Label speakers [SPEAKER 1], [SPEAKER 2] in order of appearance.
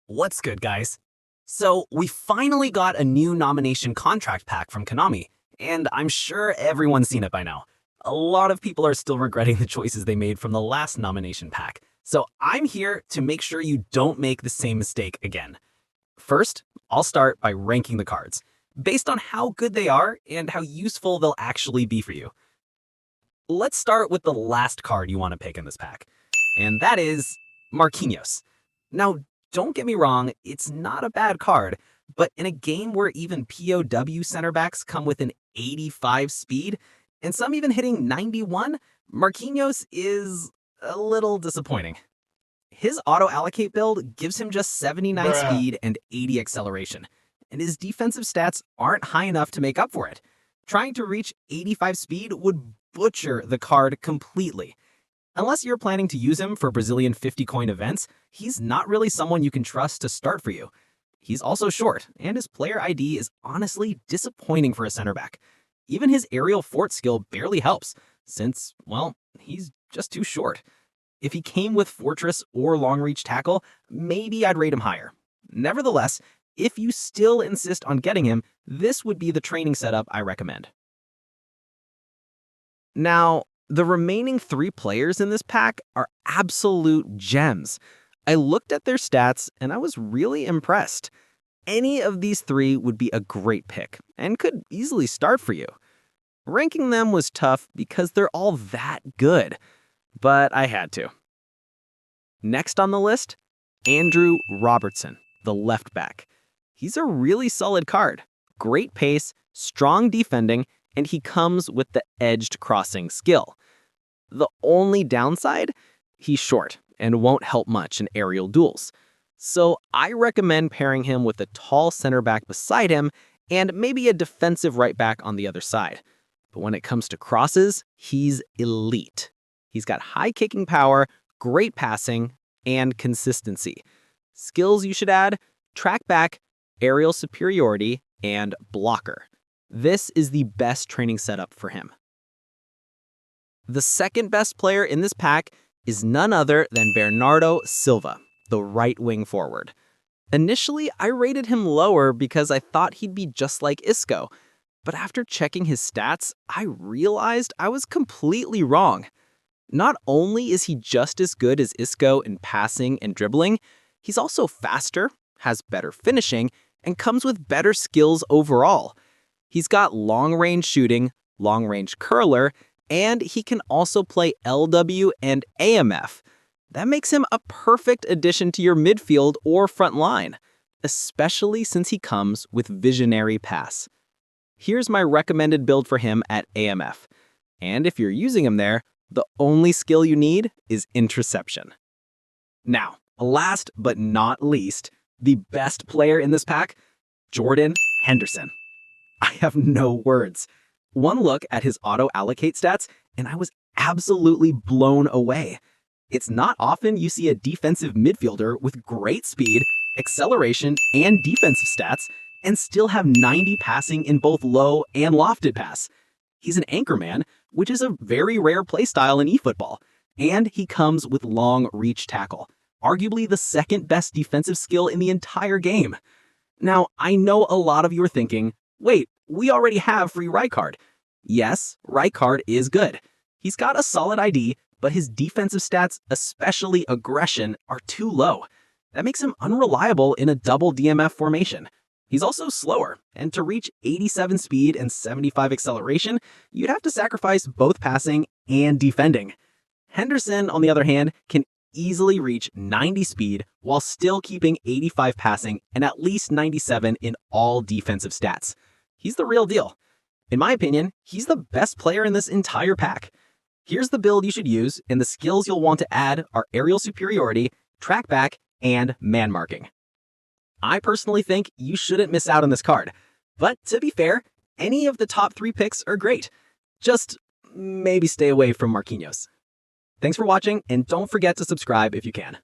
[SPEAKER 1] What's good, guys? So, we finally got a new nomination contract pack from Konami, and I'm sure everyone's seen it by now. A lot of people are still regretting the choices they made from the last nomination pack, so I'm here to make sure you don't make the same mistake again. First, I'll start by ranking the cards, based on how good they are and how useful they'll actually be for you. Let's start with the last card you want to pick in this pack, and that is Marquinhos. Now, don't get me wrong, it's not a bad card, but in a game where even POW center backs come with an 85 speed, and some even hitting 91, Marquinhos is a little disappointing. His auto-allocate build gives him just 79 speed and 80 acceleration, and his defensive stats aren't high enough to make up for it. Trying to reach 85 speed would butcher the card completely. Unless you're planning to use him for Brazilian 50-coin events, he's not really someone you can trust to start for you. He's also short, and his player ID is honestly disappointing for a center back. Even his aerial fort skill barely helps, since, well, he's just too short. If he came with fortress or long-reach tackle, maybe I'd rate him higher. Nevertheless, if you still insist on getting him, this would be the training setup I recommend. Now, the remaining 3 players in this pack are absolute gems. I looked at their stats and I was really impressed. Any of these 3 would be a great pick and could easily start for you. Ranking them was tough because they're all that good, but I had to. Next on the list, Andrew Robertson, the left back. He's a really solid card. Great pace, strong defending, and he comes with the edged crossing skill. The only downside? He's short and won't help much in aerial duels. So I recommend pairing him with a tall center back beside him and maybe a defensive right back on the other side. But when it comes to crosses, he's elite. He's got high kicking power, great passing, and consistency. Skills you should add: track back, aerial superiority, and blocker. This is the best training setup for him. The second best player in this pack is none other than Bernardo Silva, the right wing forward. Initially, I rated him lower because I thought he'd be just like Isco, but after checking his stats, I realized I was completely wrong. Not only is he just as good as Isco in passing and dribbling, he's also faster, has better finishing, and comes with better skills overall. He's got long-range shooting, long-range curler, and he can also play LW and AMF. That makes him a perfect addition to your midfield or front line, especially since he comes with visionary pass. Here's my recommended build for him at AMF. And if you're using him there, the only skill you need is interception. Now, last but not least, the best player in this pack, Jordan Henderson. I have no words. One look at his auto-allocate stats, and I was absolutely blown away. It's not often you see a defensive midfielder with great speed, acceleration, and defensive stats, and still have 90 passing in both low and lofted pass. He's an anchorman, which is a very rare playstyle in eFootball, and he comes with long reach tackle, arguably the second best defensive skill in the entire game. Now, I know a lot of you are thinking, wait, we already have free Rijkaard. Yes, Rijkaard is good. He's got a solid ID, but his defensive stats, especially aggression, are too low. That makes him unreliable in a double DMF formation. He's also slower, and to reach 87 speed and 75 acceleration, you'd have to sacrifice both passing and defending. Henderson, on the other hand, can easily reach 90 speed while still keeping 85 passing and at least 97 in all defensive stats. He's the real deal. In my opinion, he's the best player in this entire pack. Here's the build you should use, and the skills you'll want to add are aerial superiority, track back, and man marking. I personally think you shouldn't miss out on this card, but to be fair, any of the top 3 picks are great. Just maybe stay away from Marquinhos. Thanks for watching, and don't forget to subscribe if you can.